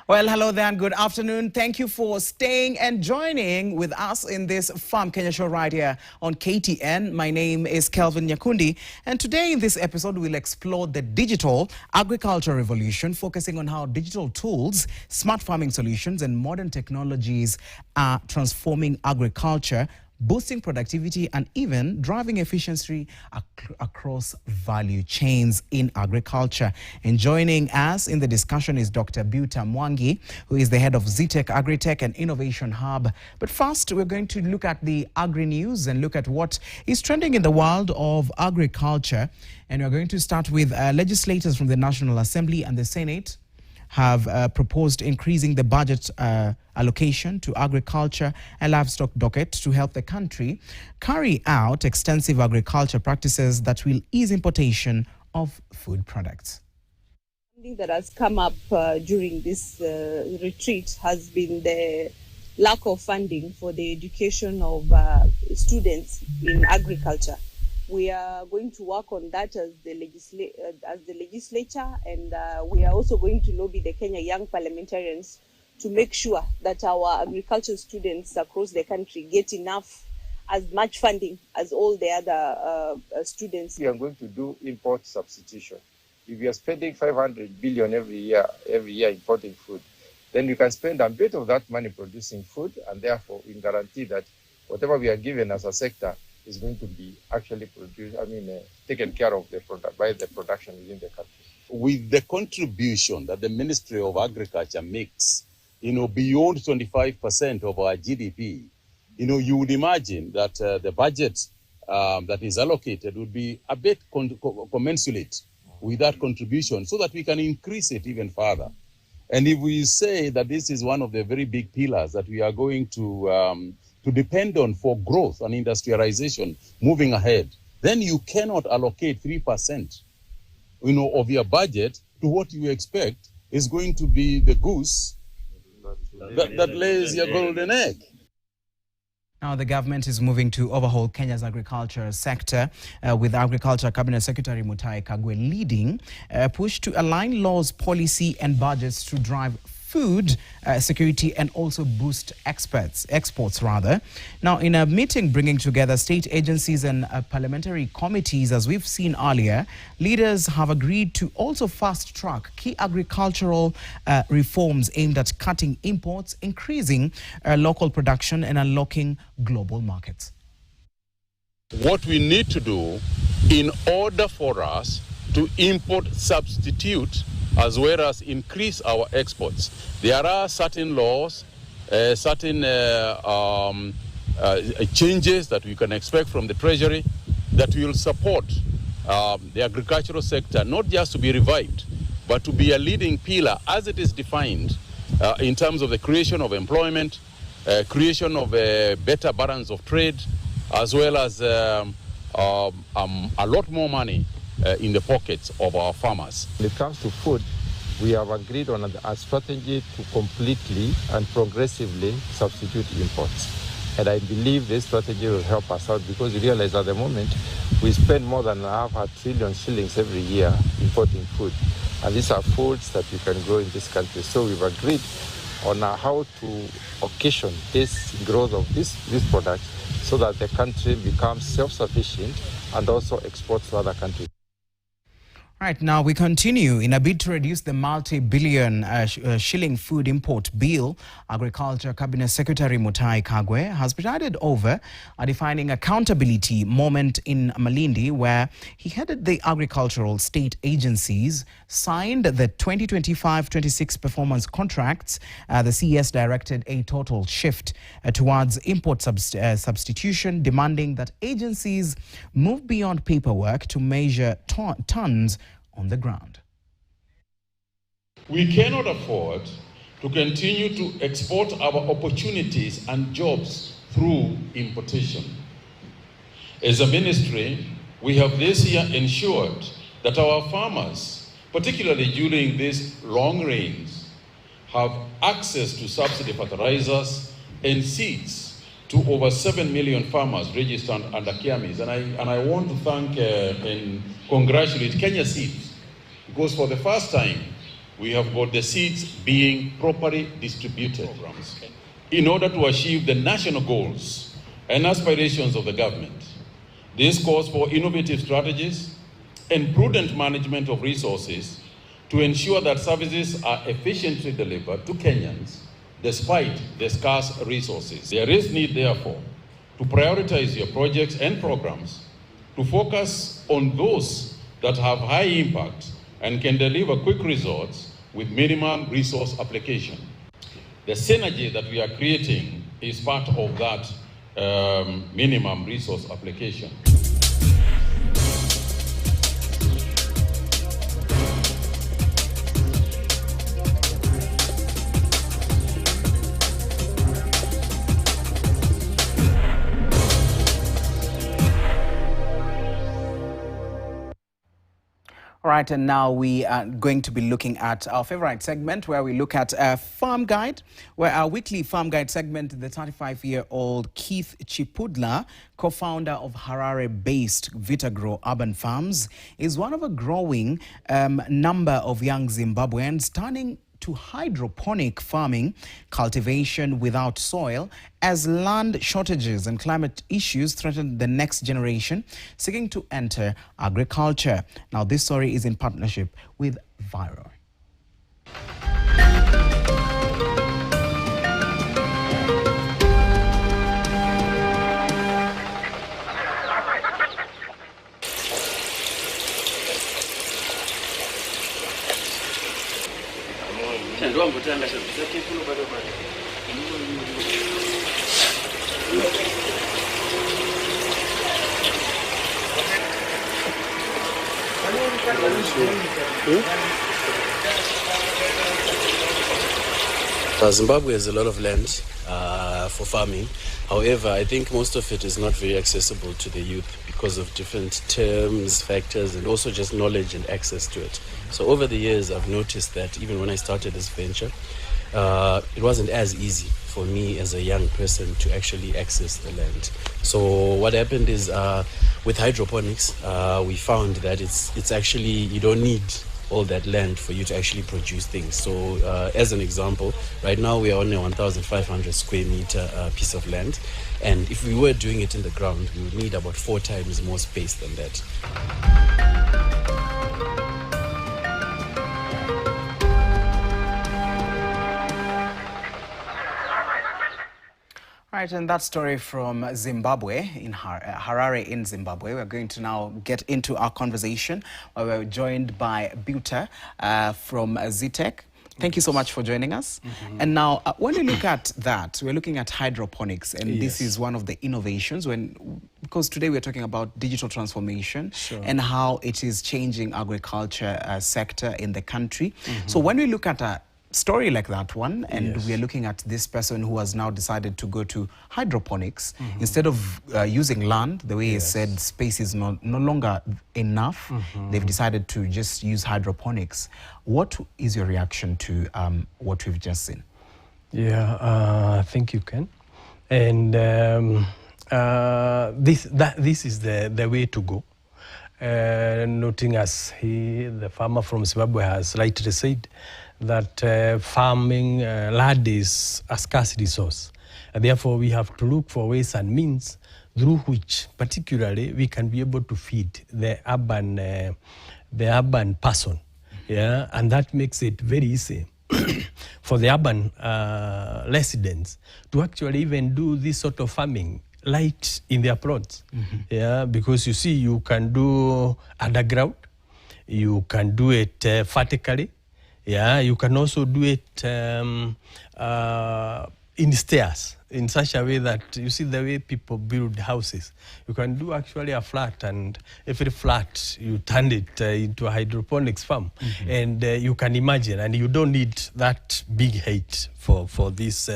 Well, hello there and good afternoon. Thank you for staying and joining with us in this Farm Kenya show right here on KTN. My name is Kelvin Nyakundi, and today in this episode we'll explore the digital agriculture revolution, focusing on how digital tools, smart farming solutions and modern technologies are transforming agriculture, boosting productivity and even driving efficiency across value chains in agriculture. And joining us in the discussion is Dr. Buta Mwangi, who is the head of Zetech Agritech and Innovation Hub. But first, we're going to look at the Agri news and look at what is trending in the world of agriculture. And we're going to start with legislators from the National Assembly and the Senate have proposed increasing the budget allocation to agriculture and livestock docket to help the country carry out extensive agriculture practices that will ease importation of food products. Something that has come up during this retreat has been the lack of funding for the education of students in agriculture. We are going to work on that as the legislature, and we are also going to lobby the Kenya young parliamentarians to make sure that our agriculture students across the country get as much funding as all the other students. We are going to do import substitution. If we are spending 500 billion every year importing food, then we can spend a bit of that money producing food, and therefore we guarantee that whatever we are given as a sector is going to be actually produced, taken care of by the production within the country. With the contribution that the Ministry of Agriculture makes, beyond 25% of our GDP, you would imagine that the budget that is allocated would be a bit commensurate with that contribution so that we can increase it even further. And if we say that this is one of the very big pillars that we are going to depend on for growth and industrialization moving ahead, then you cannot allocate 3%, of your budget to what you expect is going to be the goose that lays your golden egg. Now, the government is moving to overhaul Kenya's agriculture sector, with Agriculture Cabinet Secretary Mutahi Kagwe leading a push to align laws, policy and budgets to drive food security and also boost exports. Now, in a meeting bringing together state agencies and parliamentary committees, as we've seen earlier, leaders have agreed to also fast-track key agricultural reforms aimed at cutting imports, increasing local production and unlocking global markets. What we need to do in order for us to import substitute as well as increase our exports, there are certain laws, certain changes that we can expect from the Treasury that will support the agricultural sector, not just to be revived, but to be a leading pillar as it is defined in terms of the creation of employment, creation of a better balance of trade, as well as a lot more money in the pockets of our farmers. When it comes to food, we have agreed on a strategy to completely and progressively substitute imports. And I believe this strategy will help us out because you realize at the moment we spend more than $500 billion shillings every year importing food. And these are foods that we can grow in this country. So we've agreed on how to occasion this growth of these products so that the country becomes self-sufficient and also exports to other countries. Right, now we continue. In a bid to reduce the multi-billion shilling food import bill, Agriculture Cabinet Secretary Mutahi Kagwe has presided over a defining accountability moment in Malindi, where he headed the agricultural state agencies, signed the 2025-26 performance contracts. The CES directed a total shift towards import substitution, demanding that agencies move beyond paperwork to measure tons on the ground. We cannot afford to continue to export our opportunities and jobs through importation. As a ministry, we have this year ensured that our farmers, particularly during these long rains, have access to subsidy fertilizers and seeds to over 7 million farmers registered under KIAMIS. And I want to thank and congratulate Kenya Seeds, because for the first time, we have got the seeds being properly distributed in order to achieve the national goals and aspirations of the government. This calls for innovative strategies and prudent management of resources to ensure that services are efficiently delivered to Kenyans despite the scarce resources. There is need, therefore, to prioritize your projects and programs to focus on those that have high impact and can deliver quick results with minimum resource application. The synergy that we are creating is part of that minimum resource application. All right, and now we are going to be looking at our favorite segment where we look at a farm guide, where our weekly farm guide segment, the 35-year-old Keith Chipudla, co-founder of Harare-based Vitagro Urban Farms, is one of a growing number of young Zimbabweans turning to hydroponic farming, cultivation without soil, as land shortages and climate issues threaten the next generation seeking to enter agriculture. Now, this story is in partnership with Viro. Zimbabwe has a lot of land for farming. However, I think most of it is not very accessible to the youth because of different terms, factors, and also just knowledge and access to it. So over the years, I've noticed that even when I started this venture, it wasn't as easy for me as a young person to actually access the land. So what happened is with hydroponics, we found that it's actually, you don't need all that land for you to actually produce things. So as an example, right now we are on a 1,500 square meter piece of land. And if we were doing it in the ground, we would need about 4 times more space than that. Right, and that story from Zimbabwe, in Harare in Zimbabwe. We're going to now get into our conversation where we're joined by Buta from Zitec. Thank you so much for joining us. And now, when we look at that, we're looking at hydroponics, and this is one of the innovations because today we're talking about digital transformation and how it is changing agriculture sector in the country. So when we look at a story like that one, and we are looking at this person who has now decided to go to hydroponics instead of using land, the way he said space is no longer enough, they've decided to just use hydroponics. What is your reaction to what we've just seen? I think you can. And this is the way to go. Noting as the farmer from Zimbabwe has rightly said, that farming land is a scarce resource. And therefore, we have to look for ways and means through which, particularly, we can be able to feed the urban person. And that makes it very easy for the urban residents to actually even do this sort of farming light in their plots. Because you see, you can do underground, you can do it vertically. You can also do it in stairs, in such a way that, you see the way people build houses. You can do actually a flat, and every flat, you turn it into a hydroponics farm. And you can imagine, and you don't need that big height for this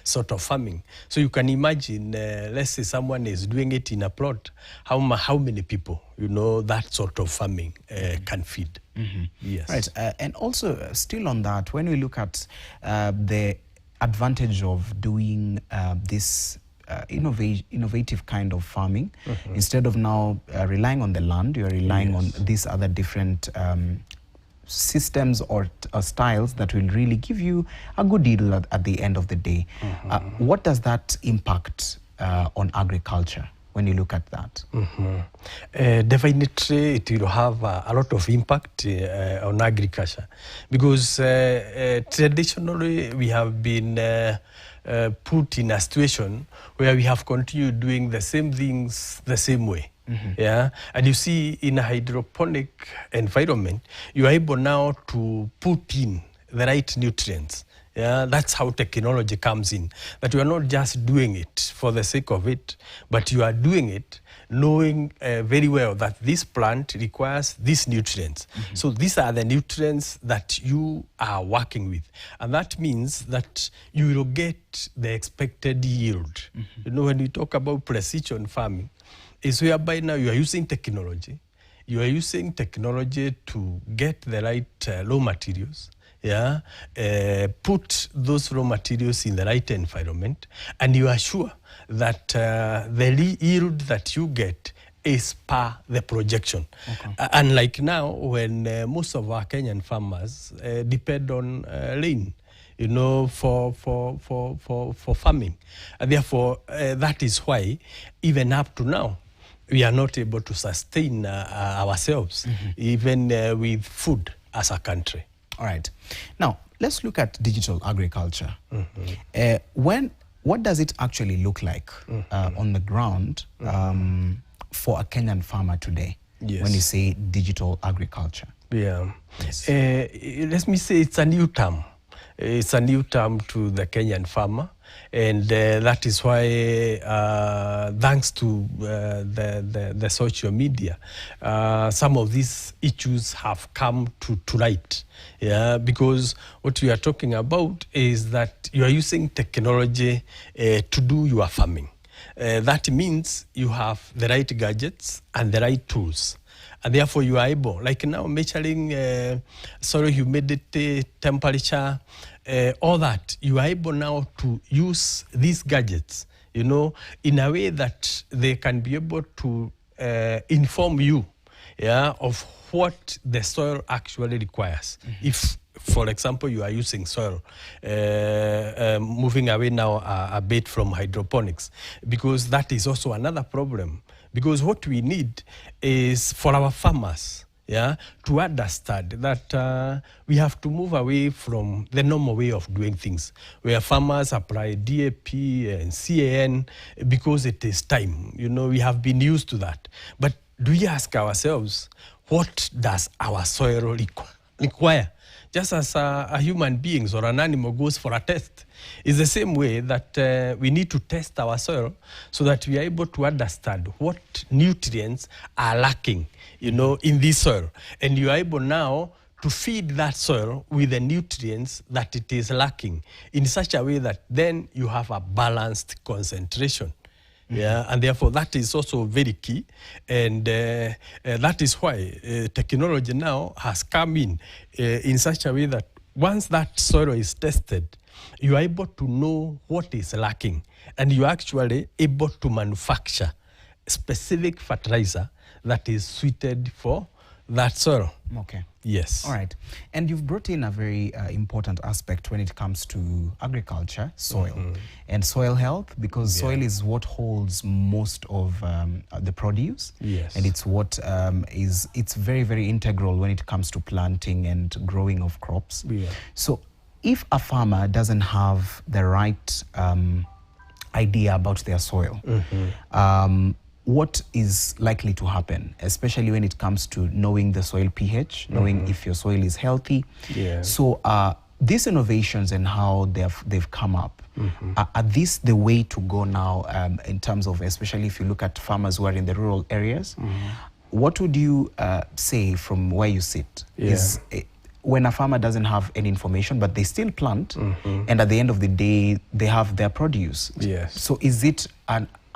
sort of farming. So you can imagine, let's say someone is doing it in a plot, how many people, that sort of farming can feed. Yes. Right, and also still on that, when we look at the advantage of doing this innovative kind of farming, instead of now relying on the land, you're relying on these other different systems or styles that will really give you a good deal at the end of the day. What does that impact on agriculture when you look at that? Definitely, it will have a lot of impact on agriculture because traditionally we have been put in a situation where we have continued doing the same things the same way. Yeah, and you see, in a hydroponic environment, you are able now to put in the right nutrients. Yeah, that's how technology comes in. That you are not just doing it for the sake of it, but you are doing it knowing very well that this plant requires these nutrients. So these are the nutrients that you are working with. And that means that you will get the expected yield. You know, when we talk about precision farming, is whereby now you are using technology. You are using technology to get the right raw materials, yeah, put those raw materials in the right environment, and you are sure that the yield that you get is per the projection. Unlike now, when most of our Kenyan farmers depend on rain, you know, for farming. And therefore, that is why, even up to now, we are not able to sustain ourselves, even with food as a country. All right. Now, let's look at digital agriculture. What does it actually look like on the ground for a Kenyan farmer today when you say digital agriculture? Yeah. Yes. Let me say it's a new term. It's a new term to the Kenyan farmer. And that is why, thanks to the social media, some of these issues have come to light. Yeah, because what we are talking about is that you are using technology to do your farming. That means you have the right gadgets and the right tools. And therefore you are able, like now, measuring soil humidity, temperature, all that, you are able now to use these gadgets, you know, in a way that they can be able to inform you, yeah, of what the soil actually requires. If, for example, you are using soil, moving away now a bit from hydroponics, because that is also another problem. Because what we need is for our farmers, yeah, to understand that we have to move away from the normal way of doing things, where farmers apply DAP and CAN because it is time. You know, we have been used to that. But do we ask ourselves, what does our soil require? Just as a human beings or an animal goes for a test. It's the same way that we need to test our soil so that we are able to understand what nutrients are lacking, you know, in this soil. And you are able now to feed that soil with the nutrients that it is lacking in such a way that then you have a balanced concentration. Yeah, and therefore that is also very key, and that is why technology now has come in such a way that once that soil is tested, you are able to know what is lacking, and you are actually able to manufacture specific fertilizer that is suited for that soil. Okay. Yes. All right. And you've brought in a very important aspect when it comes to agriculture, soil, and soil health, because soil is what holds most of the produce. Yes. And it's what it's very, very integral when it comes to planting and growing of crops. Yeah. So if a farmer doesn't have the right idea about their soil, what is likely to happen, especially when it comes to knowing the soil pH, knowing if your soil is healthy? Yeah. So these innovations and how they've come up, are these the way to go now in terms of, especially if you look at farmers who are in the rural areas? What would you say from where you sit? Is when a farmer doesn't have any information, but they still plant, and at the end of the day, they have their produce. Yes. So is it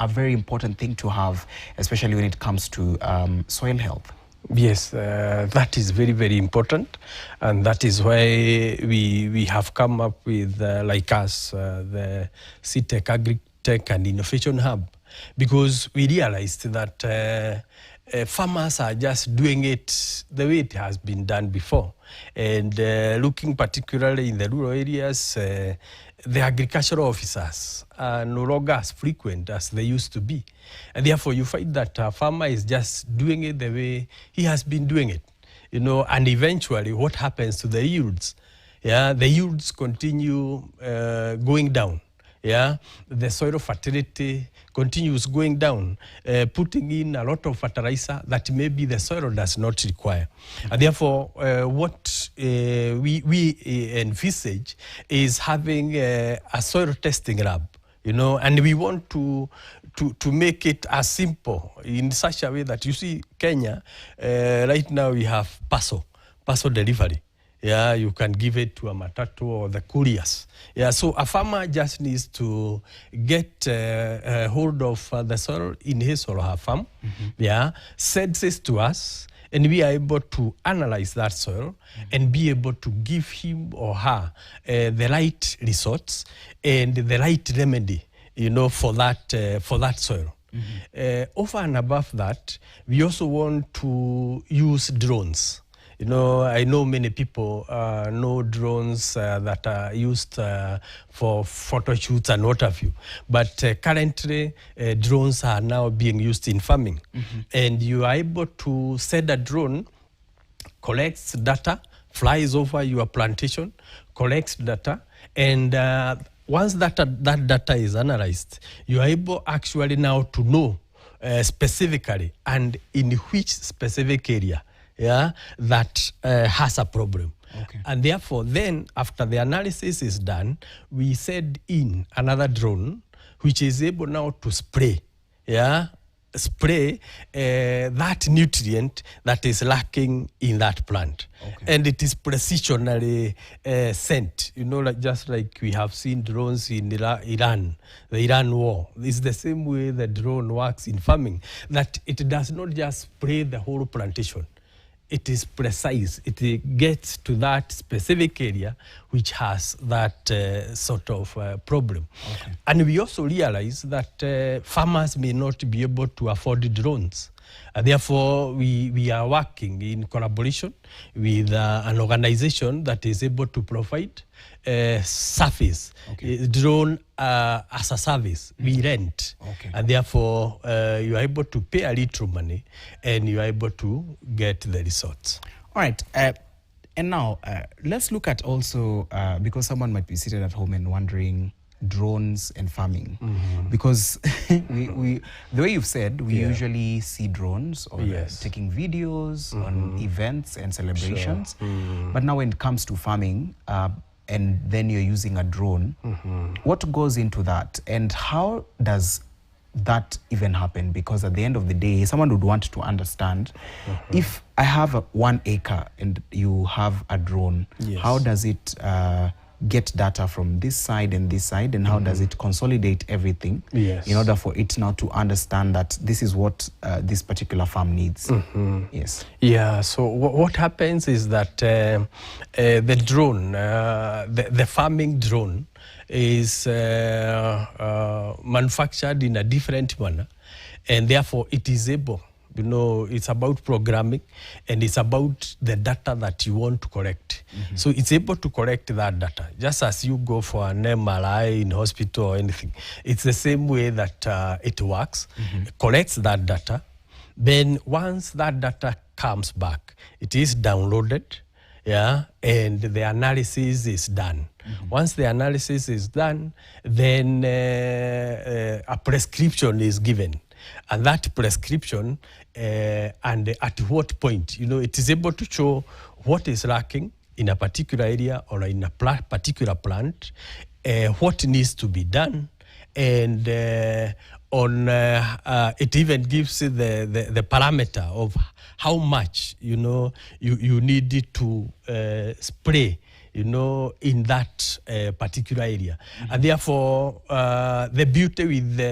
a very important thing to have, especially when it comes to soil health? Yes, that is very, very important. And that is why we have come up with, like us, the CTEC, Agri-Tech and Innovation Hub, because we realized that farmers are just doing it the way it has been done before. And looking particularly in the rural areas, the agricultural officers are no longer as frequent as they used to be. And therefore, you find that a farmer is just doing it the way he has been doing it. And eventually what happens to the yields? Yeah, the yields continue going down. Yeah, the soil fertility continues going down, putting in a lot of fertilizer that maybe the soil does not require. And therefore, what we envisage is having a soil testing lab, and we want to make it as simple in such a way that you see Kenya, right now we have parcel delivery. Yeah, you can give it to a matatu or the couriers. Yeah, so a farmer just needs to get hold of the soil in his or her farm. Yeah, sends it to us, and we are able to analyze that soil and be able to give him or her the right resource and the right remedy, for that soil. Over and above that, we also want to use drones. I know many people know drones that are used for photo shoots and what have you. But currently, drones are now being used in farming. And you are able to send a drone, collects data, flies over your plantation, collects data, and once that data is analyzed, you are able actually now to know specifically and in which specific area that has a problem. Okay. And therefore, then, after the analysis is done, we send in another drone, which is able now to spray that nutrient that is lacking in that plant. Okay. And it is precisionally sent, just like we have seen drones in Iran, the Iran war. It's the same way the drone works in farming, that it does not just spray the whole plantation. It is precise. It gets to that specific area which has that sort of problem. Okay. And we also realize that farmers may not be able to afford drones. Therefore, we are working in collaboration with an organization that is able to provide service, drone as a service. We rent. Okay. And therefore, you are able to pay a little money and you are able to get the results. All right. And now, let's look at also, because someone might be seated at home and wondering, drones and farming, because the way you've said, we usually see drones or taking videos on events and celebrations. Sure. But now when it comes to farming, and then you're using a drone, what goes into that, and how does that even happen? Because at the end of the day, someone would want to understand, if I have 1 acre and you have a drone, how does it get data from this side and this side, and how does it consolidate everything in order for it now to understand that this is what this particular farm needs? Yeah, so what happens is that the drone, the farming drone is manufactured in a different manner, and therefore it is able, it's about programming, and it's about the data that you want to collect. So it's able to collect that data, just as you go for an MRI in hospital or anything. It's the same way that it works. It collects that data. Then once that data comes back, it is downloaded, and the analysis is done. Once the analysis is done, then a prescription is given. And that prescription, and at what point, it is able to show what is lacking in a particular area or in a particular plant, what needs to be done, and it even gives the parameter of how much you need to spray in that particular area. And therefore, the beauty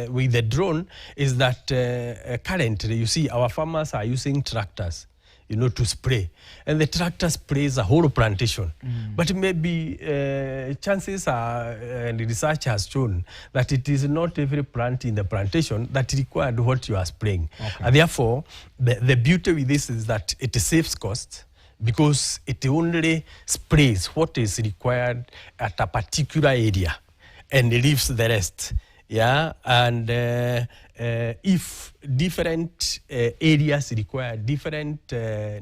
with the drone is that currently, you see, our farmers are using tractors, to spray. And the tractor sprays a whole plantation. But maybe chances are, and research has shown, that it is not every plant in the plantation that required what you are spraying. And therefore, the beauty with this is that it saves costs, because it only sprays what is required at a particular area and leaves the rest. Yeah, and if different areas require different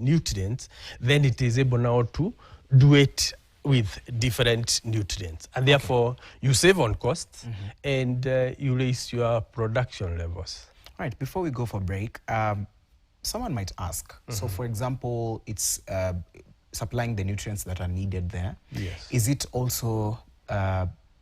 nutrients, then it is able now to do it with different nutrients. And therefore, you save on costs and you raise your production levels. All right, before we go for break, someone might ask, so for example, it's supplying the nutrients that are needed there. Yes. Is it also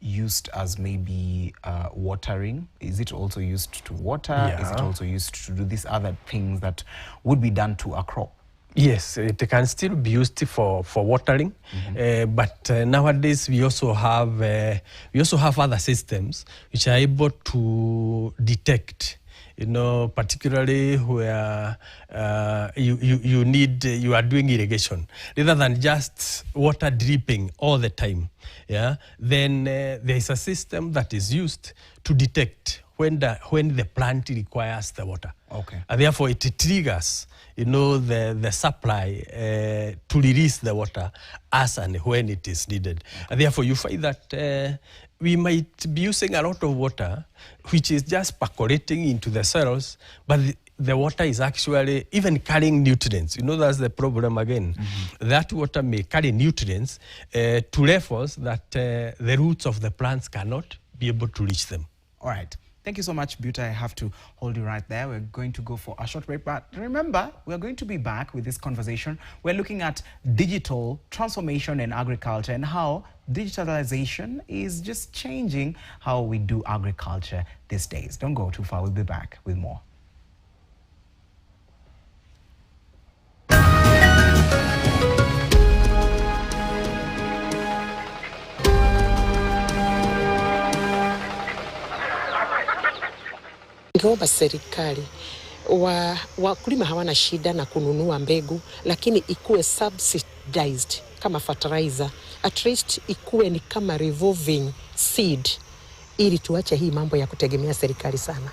used as maybe watering? Is it also used to water? Yeah. Is it also used to do these other things that would be done to a crop? Yes, it can still be used for watering, but nowadays we also have other systems which are able to detect, particularly where you are doing irrigation, rather than just water dripping all the time. Yeah, then there is a system that is used to detect when the plant requires the water. Okay. And therefore, it triggers, the supply to release the water as and when it is needed. Okay. And therefore, you find that we might be using a lot of water, which is just percolating into the soils, but the water is actually even carrying nutrients. That's the problem again. That water may carry nutrients to levels that the roots of the plants cannot be able to reach them. All right. Thank you so much, Buta. I have to hold you right there. We're going to go for a short break, but remember, we're going to be back with this conversation. We're looking at digital transformation in agriculture and how digitalization is just changing how we do agriculture these days. Don't go too far. We'll be back with more. Ningeomba serikali wakulima hawana shida na kununua mbegu, lakini ikuwe subsidized kama fertilizer. At least ikuwe ni kama revolving seed, ili tuache hii mambo ya kutegemea serikali sana.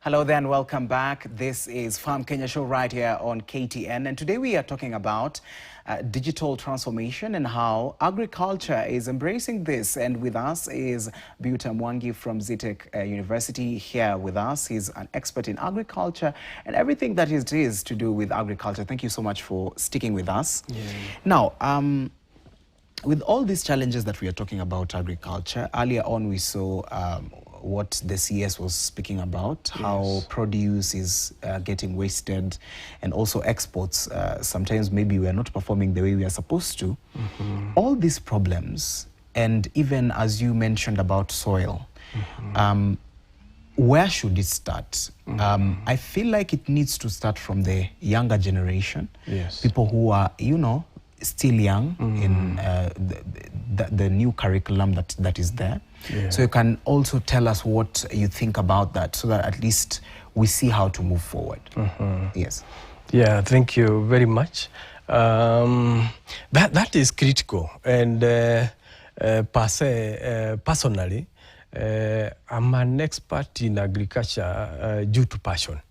Hello there and welcome back. This is Farm Kenya Show right here on KTN, and today we are talking about digital transformation and how agriculture is embracing this. And with us is Buta Mwangi from Zitek University here with us. He's an expert in agriculture and everything that it is to do with agriculture. Thank you so much for sticking with us. Yeah. Now, with all these challenges that we are talking about agriculture, earlier on we saw what the CS was speaking about, yes, how produce is getting wasted, and also exports. Sometimes maybe we are not performing the way we are supposed to. All these problems, and even as you mentioned about soil, where should it start? I feel like it needs to start from the younger generation, yes, people who are, still young in the new curriculum that is there. Yeah. So you can also tell us what you think about that, so that at least we see how to move forward. Yes. Yeah, thank you very much. That is critical, and personally, I'm an expert in agriculture due to passion.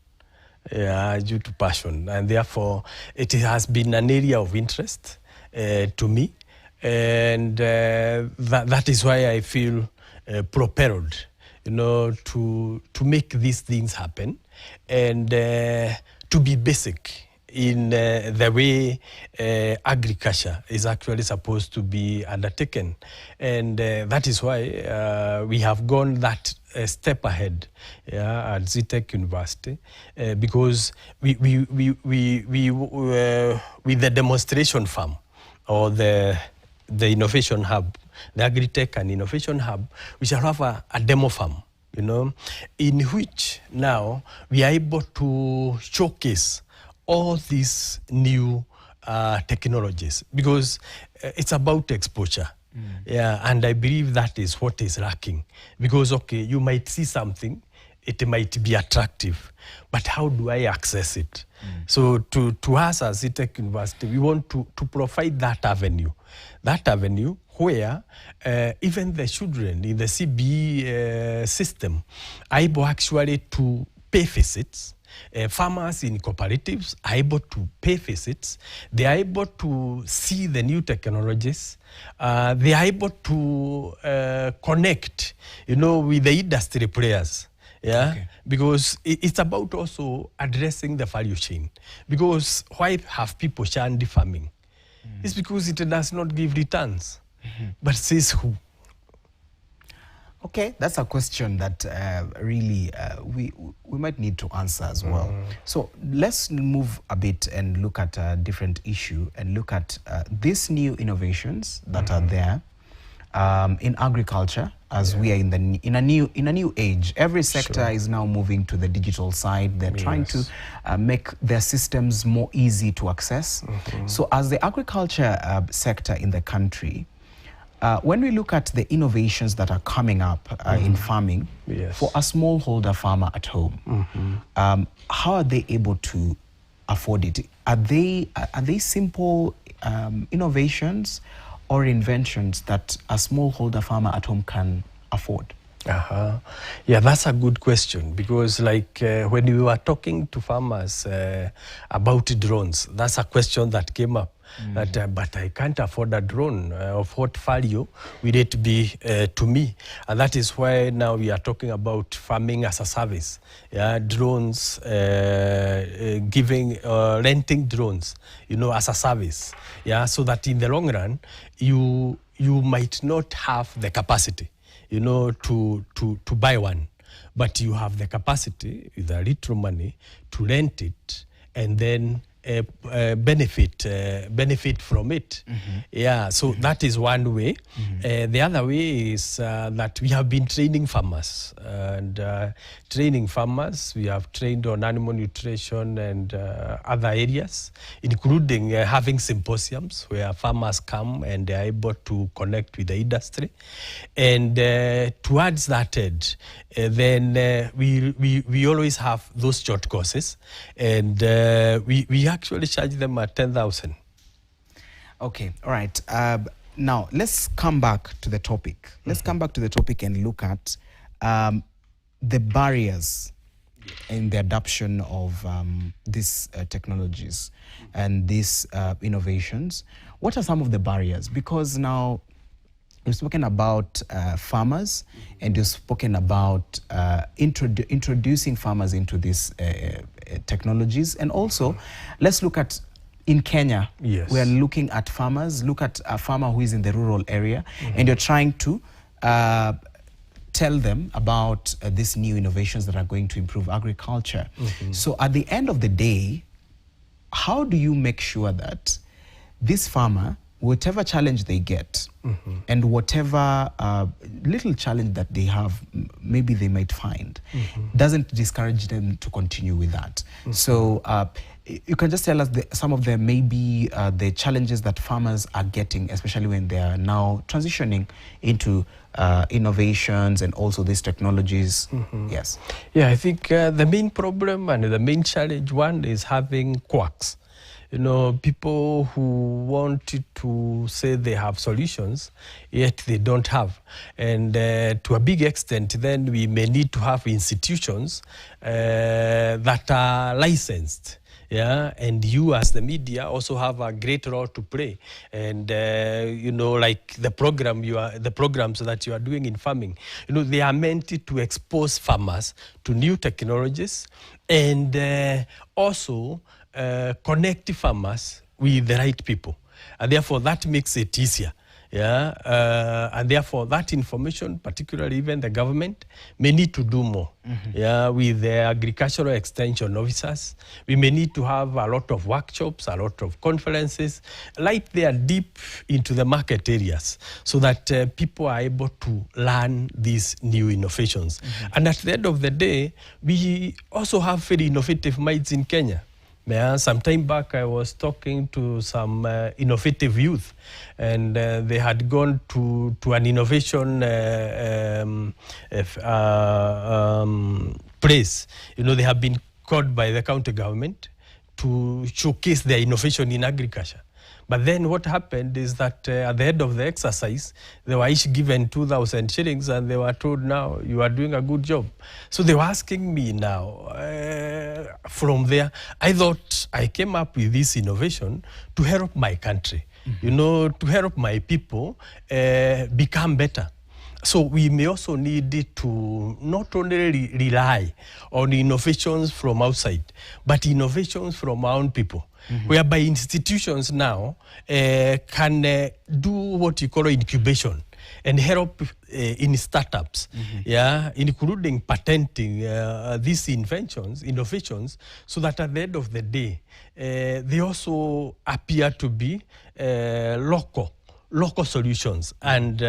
Yeah, due to passion, and therefore it has been an area of interest to me, and that is why I feel propelled, to make these things happen, and to be basic in the way agriculture is actually supposed to be undertaken. And that is why we have gone that step ahead at Zitek University, because we with the demonstration farm, or the innovation hub, the Agri-Tech and Innovation Hub, we shall have a demo farm, in which now we are able to showcase all these new technologies, because it's about exposure. Yeah, and I believe that is what is lacking. Because, okay, you might see something, it might be attractive, but how do I access it? So to us as ETech University, we want to provide that avenue where even the children in the CBE system are able actually to pay visits. Farmers in cooperatives are able to pay visits. They are able to see the new technologies. They are able to connect, with the industry players. Yeah, okay. Because it's about also addressing the value chain. Because why have people shunned farming? It's because it does not give returns. But says who? Okay, that's a question that really we might need to answer as well. So let's move a bit and look at a different issue and look at these new innovations that are there in agriculture, as we are in a new age. Every sector is now moving to the digital side. They're trying to make their systems more easy to access. So as the agriculture sector in the country, when we look at the innovations that are coming up in farming, for a smallholder farmer at home, how are they able to afford it? Are they simple innovations or inventions that a smallholder farmer at home can afford? Yeah, that's a good question, because when we were talking to farmers about drones, that's a question that came up. But I can't afford a drone. Of what value will it be to me? And that is why now we are talking about farming as a service. Yeah, drones, renting drones, as a service. Yeah, so that in the long run, you might not have the capacity, to buy one, but you have the capacity with a little money to rent it and then benefit from it. Yeah, so that is one way. The other way is that we have been training farmers. And training farmers, we have trained on animal nutrition and other areas, including having symposiums where farmers come and they are able to connect with the industry. And towards that end, then we always have those short courses, and we actually charge them at 10,000. Okay, all right. Now let's come back to the topic. Let's come back to the topic and look at the barriers in the adoption of these technologies and these innovations. What are some of the barriers? Because now you've spoken about farmers, and you've spoken about introducing farmers into these technologies. And also, let's look at in Kenya. Yes. We are looking at farmers. Look at a farmer who is in the rural area, and you're trying to tell them about these new innovations that are going to improve agriculture. So at the end of the day, how do you make sure that this farmer, whatever challenge they get, and whatever little challenge that they have, maybe they might find, doesn't discourage them to continue with that? So you can just tell us some of the maybe the challenges that farmers are getting, especially when they are now transitioning into innovations and also these technologies. Yes. Yeah, I think the main problem and the main challenge, one, is having quacks. People who want to say they have solutions, yet they don't have. And to a big extent, then we may need to have institutions that are licensed. Yeah, and you as the media also have a great role to play. And like the programs that you are doing in farming, they are meant to expose farmers to new technologies and also connect farmers with the right people. And therefore that makes it easier. Yeah, and therefore that information, particularly even the government, may need to do more. Yeah, with the agricultural extension officers, we may need to have a lot of workshops, a lot of conferences, right there deep into the market areas, so that people are able to learn these new innovations. And at the end of the day, we also have very innovative minds in Kenya. Yeah, some time back, I was talking to some innovative youth, and they had gone to an innovation place. You know, they have been called by the county government to showcase their innovation in agriculture. But then what happened is that at the end of the exercise, they were each given 2,000 shillings and they were told, now you are doing a good job. So they were asking me now, from there, I thought I came up with this innovation to help my country, you know, to help my people become better. So we may also need to not only rely on innovations from outside, but innovations from our own people. Whereby institutions now can do what you call incubation and help in startups, yeah, including patenting these innovations, so that at the end of the day, they also appear to be local solutions. And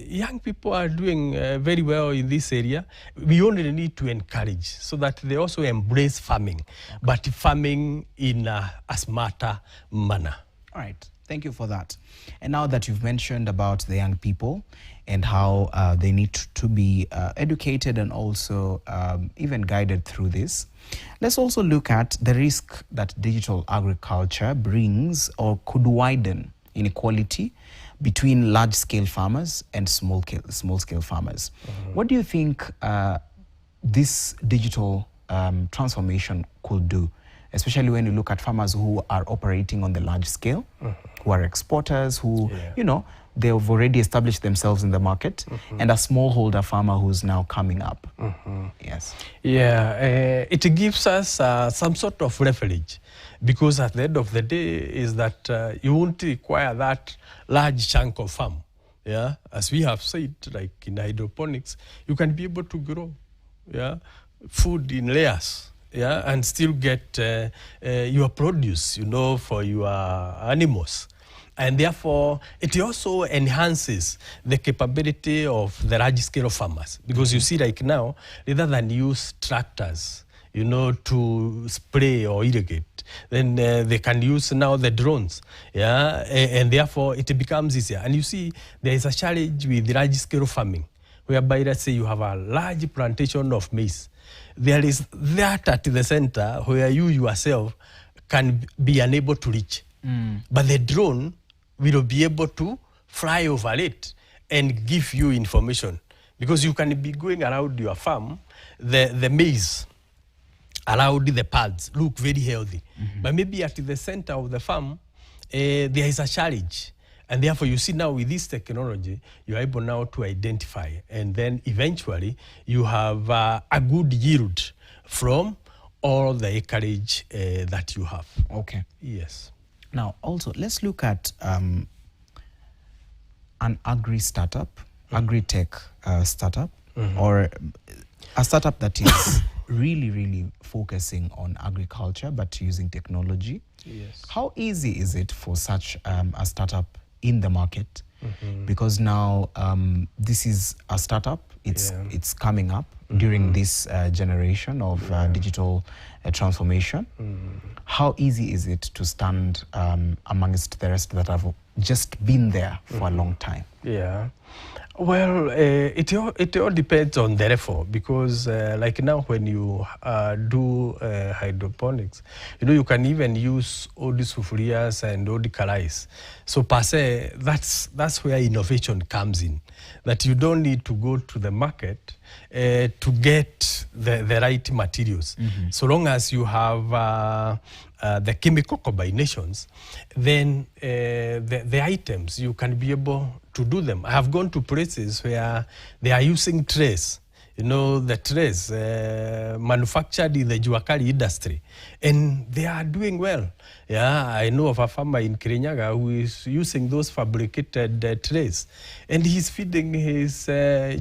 young people are doing very well in this area. We only need to encourage so that they also embrace farming, but farming in a smarter manner. All right, thank you for that. And now that you've mentioned about the young people and how they need to be educated and also even guided through this, let's also look at the risk that digital agriculture brings or could widen inequality between large-scale farmers and small-scale farmers. What do you think this digital transformation could do, especially when you look at farmers who are operating on the large scale, who are exporters, who, you know, they have already established themselves in the market, and a smallholder farmer who's now coming up? Yes. Yeah, it gives us some sort of leverage, because at the end of the day is that you won't require that large chunk of farm. Yeah, as we have said, like in hydroponics, you can be able to grow, yeah, food in layers, yeah, and still get your produce, you know, for your animals. And therefore, it also enhances the capability of the large-scale farmers. Because you see, like now, rather than use tractors, you know, to spray or irrigate, then they can use now the drones, yeah, and therefore it becomes easier. And you see, there is a challenge with large-scale farming, whereby, let's say, you have a large plantation of maize. There is that at the center where you yourself can be unable to reach. But the drone will be able to fly over it and give you information. Because you can be going around your farm, the maize around the pads look very healthy. But maybe at the center of the farm, there is a challenge. And therefore, you see now with this technology, you're able now to identify. And then eventually, you have a good yield from all the acreage that you have. Okay. Yes. Now, also, let's look at an agri startup, agri-tech startup, or a startup that is really focusing on agriculture, but using technology. Yes. How easy is it for such a startup in the market? Because now this is a startup, it's coming up during this generation of digital transformation. How easy is it to stand amongst the rest that have just been there for a long time? Yeah. Well, it all depends on the effort, because like now when you do hydroponics, you know, you can even use all the sufurias and all the karais. So per se, that's where innovation comes in, that you don't need to go to the market to get the right materials. So long as you have the chemical combinations, then the items, you can be able to do them. I have gone to places where they are using trays, you know, the trays manufactured in the Juakali industry, and they are doing well. Yeah, I know of a farmer in Kirinyaga who is using those fabricated trays, and he's feeding his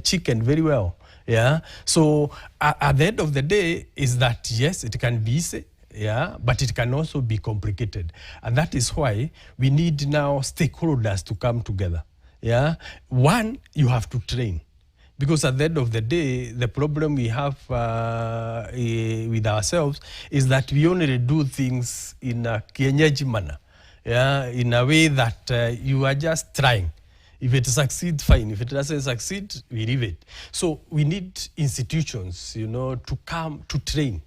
chicken very well. Yeah, so at the end of the day is that, yes, it can be easy, yeah, but it can also be complicated. And that is why we need now stakeholders to come together. Yeah, one, you have to train. Because at the end of the day, the problem we have with ourselves is that we only do things in a kienyeji manner, in a way that you are just trying. If it succeeds, fine. If it doesn't succeed, we leave it. So we need institutions, to come to train,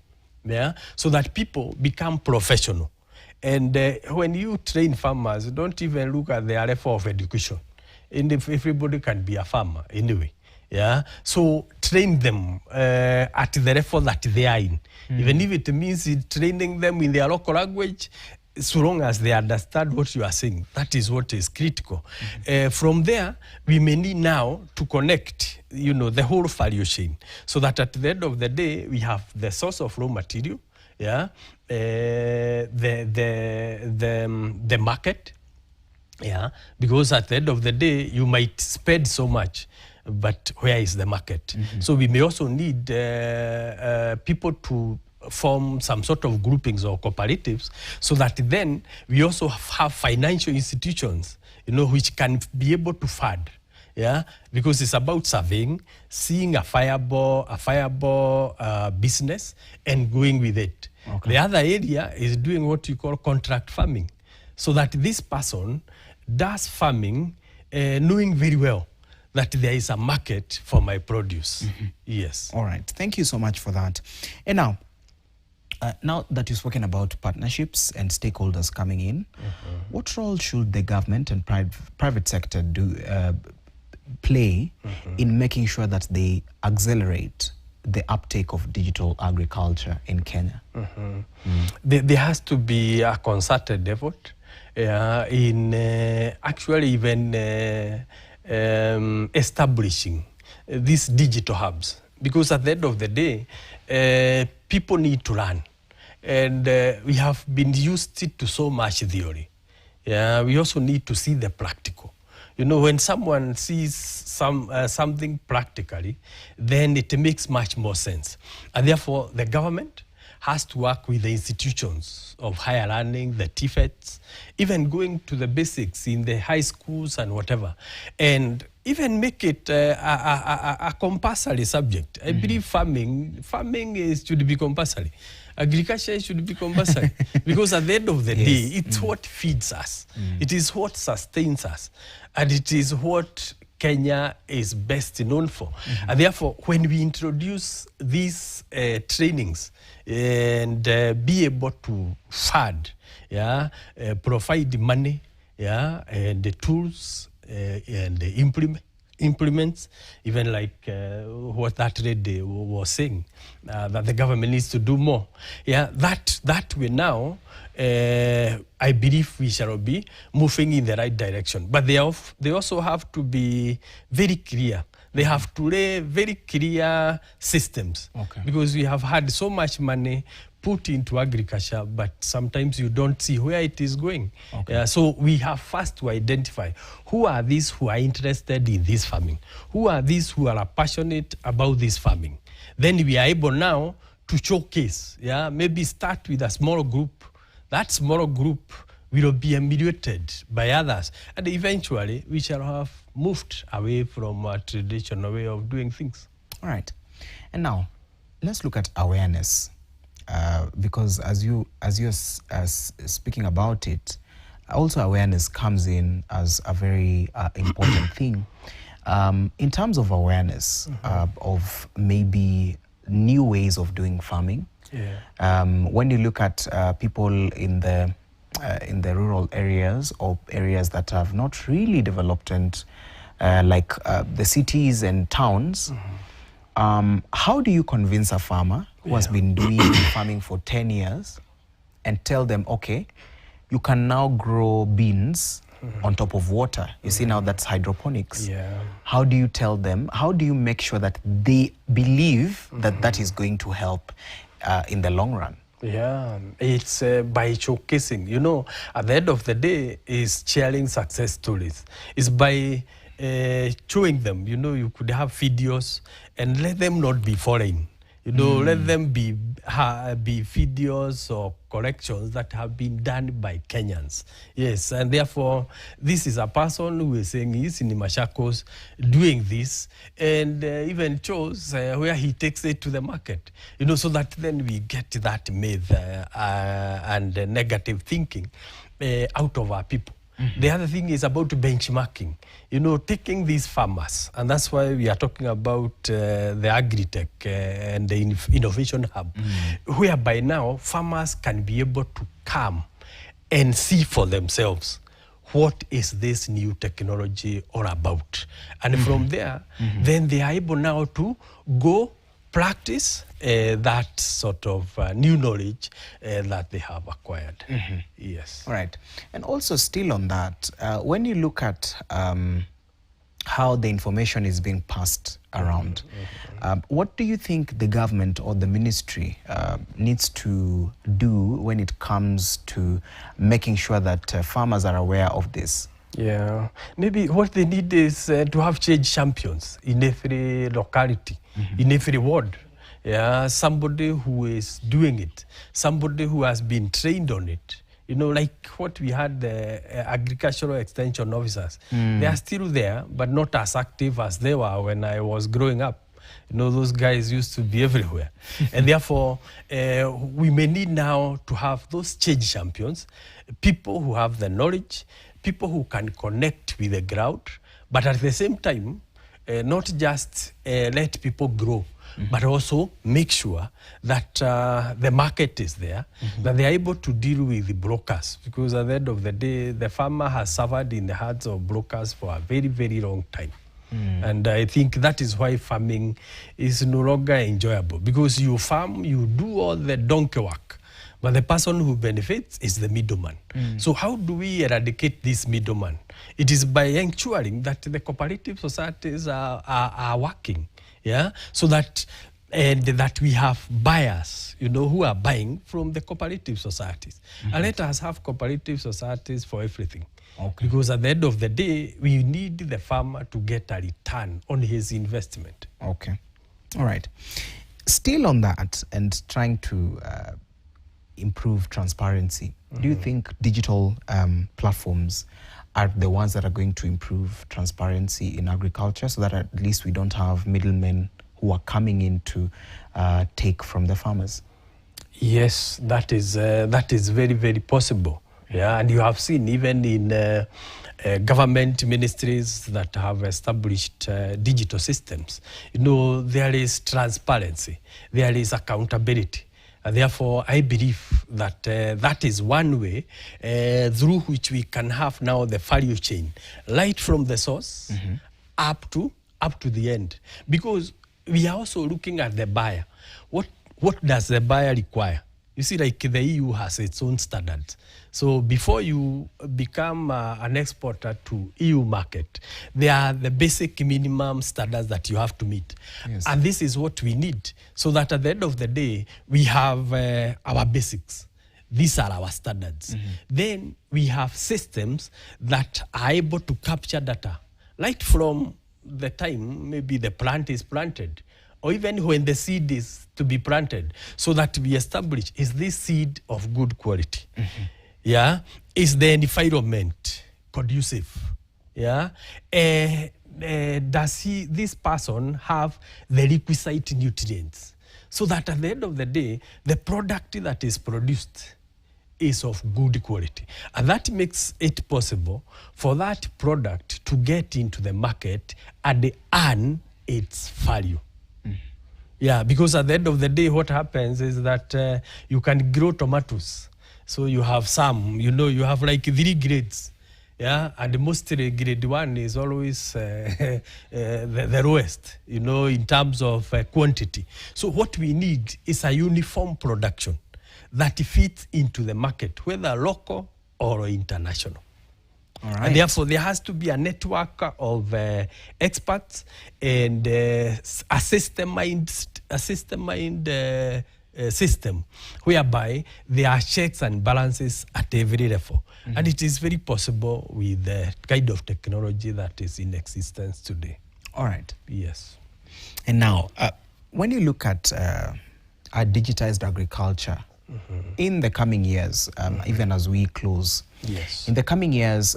so that people become professional. And when you train farmers, don't even look at their level of education. And if everybody can be a farmer anyway. So train them at the level that they are in. Even if it means training them in their local language, so long as they understand what you are saying, that is what is critical. From there, we may need now to connect, the whole value chain, so that at the end of the day, we have the source of raw material, the market, because at the end of the day, you might spend so much, but where is the market? So we may also need people to form some sort of groupings or cooperatives, so that then we also have financial institutions, which can be able to fund, because it's about surveying, seeing a viable business and going with it. Okay. The other area is doing what you call contract farming, so that this person does farming knowing very well that there is a market for my produce. Yes. All right. Thank you so much for that. And now that you've spoken about partnerships and stakeholders coming in, what role should the government and private sector play in making sure that they accelerate the uptake of digital agriculture in Kenya? There has to be a concerted effort in actually even establishing these digital hubs, because at the end of the day, people need to learn, and we have been used to so much theory. We also need to see the practical. When someone sees something practically, then it makes much more sense. And therefore, the government has to work with the institutions of higher learning, the TFETs, even going to the basics in the high schools and whatever, and even make it a compulsory subject. I believe farming should be compulsory. Agriculture should be compulsory, because at the end of the day, it's what feeds us. It is what sustains us, and it is what Kenya is best known for. And therefore, when we introduce these trainings and be able to fund, provide money, and the tools and the implements, even like what that lady was saying, that the government needs to do more. That way now, I believe we shall be moving in the right direction. But they also have to be very clear. They have to lay very clear systems, because we have had so much money put into agriculture, but sometimes you don't see where it is going. So we have first to identify who are these who are interested in this farming, who are these who are passionate about this farming. Then we are able now to showcase, maybe start with a small group. That small group will be emulated by others, and eventually we shall have moved away from a traditional way of doing things. All right. And now let's look at awareness, because as you're speaking about it, also awareness comes in as a very important thing. In terms of awareness of maybe new ways of doing farming, when you look at people in the rural areas or areas that have not really developed, and like the cities and towns, how do you convince a farmer who has been doing farming for 10 years and tell them, okay, you can now grow beans on top of water? You see, now that's hydroponics. How do you tell them? How do you make sure that they believe that that is going to help in the long run? It's by showcasing. At the end of the day, is sharing success stories. It's by showing them, you could have videos and let them not be foreign. You know, let them be videos or corrections that have been done by Kenyans. Yes, and therefore, this is a person who is saying he's in Machakos doing this, and even chose where he takes it to the market. You know, so that then we get that myth and negative thinking out of our people. The other thing is about benchmarking, you know, taking these farmers, and that's why we are talking about the Agri-Tech and the Innovation Hub, whereby now farmers can be able to come and see for themselves what is this new technology all about. And from there, then they are able now to go practice that sort of new knowledge that they have acquired. Yes. All right. And also still on that, when you look at how the information is being passed around, what do you think the government or the ministry needs to do when it comes to making sure that farmers are aware of this? Yeah, maybe what they need is to have change champions in every locality, in every ward. Yeah, somebody who is doing it, somebody who has been trained on it. You know, like what we had, the agricultural extension officers. They are still there, but not as active as they were when I was growing up. You know, those guys used to be everywhere. And therefore, we may need now to have those change champions, people who have the knowledge, people who can connect with the ground, but at the same time, not just let people grow, but also make sure that the market is there, that they are able to deal with the brokers. Because at the end of the day, the farmer has suffered in the hands of brokers for a very, very long time. And I think that is why farming is no longer enjoyable. Because you farm, you do all the donkey work, but the person who benefits is the middleman. So how do we eradicate this middleman? It is by ensuring that the cooperative societies are working, yeah, so that that we have buyers, you know, who are buying from the cooperative societies. And let us have cooperative societies for everything. Okay. Because at the end of the day, we need the farmer to get a return on his investment. Okay. All right. Still on that and trying to improve transparency, do you think digital platforms are the ones that are going to improve transparency in agriculture, so that at least we don't have middlemen who are coming in to take from the farmers? Yes, that is very, very possible. Yeah, and you have seen even in government ministries that have established digital systems, you know, there is transparency, there is accountability. And therefore, I believe that that is one way through which we can have now the value chain, right from the source up to the end. Because we are also looking at the buyer. What does the buyer require? You see, like the EU has its own standards. So before you become an exporter to EU market, there are the basic minimum standards that you have to meet. Yes. And this is what we need, so that at the end of the day, we have our basics. These are our standards. Then we have systems that are able to capture data, right from the time maybe the plant is planted, or even when the seed is to be planted, so that we establish, is this seed of good quality? Yeah, is the environment conducive? Yeah, does this person have the requisite nutrients, so that at the end of the day, the product that is produced is of good quality, and that makes it possible for that product to get into the market and earn its value. Yeah, because at the end of the day, what happens is that you can grow tomatoes. So you have some, you know, you have like 3 grades, yeah, and mostly grade 1 is always the lowest, you know, in terms of quantity. So what we need is a uniform production that fits into the market, whether local or international. All right. And therefore, there has to be a network of experts and a system whereby there are checks and balances at every level. And it is very possible with the kind of technology that is in existence today. All right. Yes. And now, when you look at our digitized agriculture in the coming years, even as we close, Yes. in the coming years,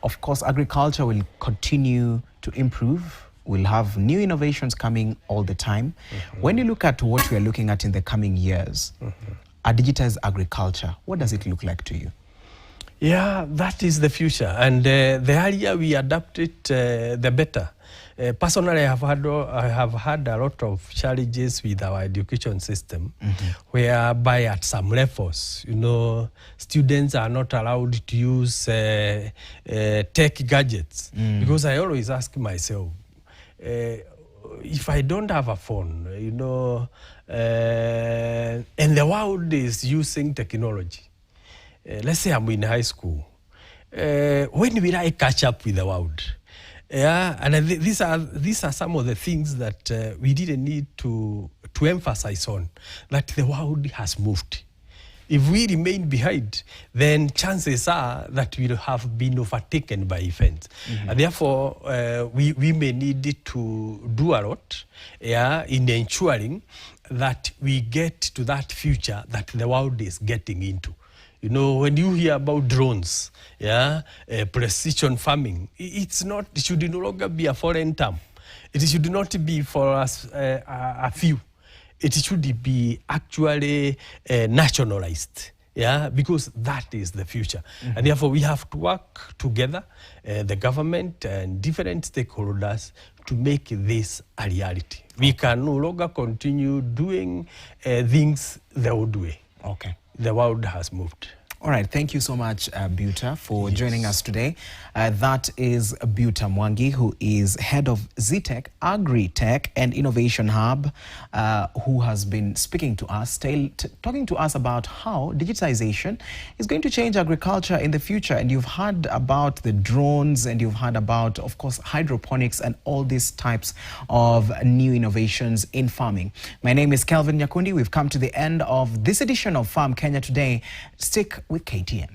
of course, agriculture will continue to improve. We'll have new innovations coming all the time. When you look at what we are looking at in the coming years, a digitized agriculture, what does it look like to you? Yeah, that is the future. And the earlier we adapt it, the better. Personally, I have had a lot of challenges with our education system, whereby at some levels, you know, students are not allowed to use tech gadgets. Because I always ask myself, if I don't have a phone, you know, and the world is using technology, let's say I'm in high school, when will I catch up with the world? Yeah, and these are some of the things that we didn't need to emphasize on, that the world has moved. If we remain behind, then chances are that we'll have been overtaken by events. And therefore, we may need to do a lot in ensuring that we get to that future that the world is getting into. You know, when you hear about drones, precision farming, it should no longer be a foreign term. It should not be for us a few. It should be actually nationalized, because that is the future. And therefore, we have to work together, the government and different stakeholders, to make this a reality. We can no longer continue doing things the old way. Okay. The world has moved. All right, thank you so much, Buta, for joining us today. That is Buta Mwangi, who is head of ZTech, Agri Tech and Innovation Hub, who has been speaking to us, talking to us about how digitization is going to change agriculture in the future. And you've heard about the drones, and you've heard about, of course, hydroponics and all these types of new innovations in farming. My name is Kelvin Nyakundi. We've come to the end of this edition of Farm Kenya Today. Stick with KTN.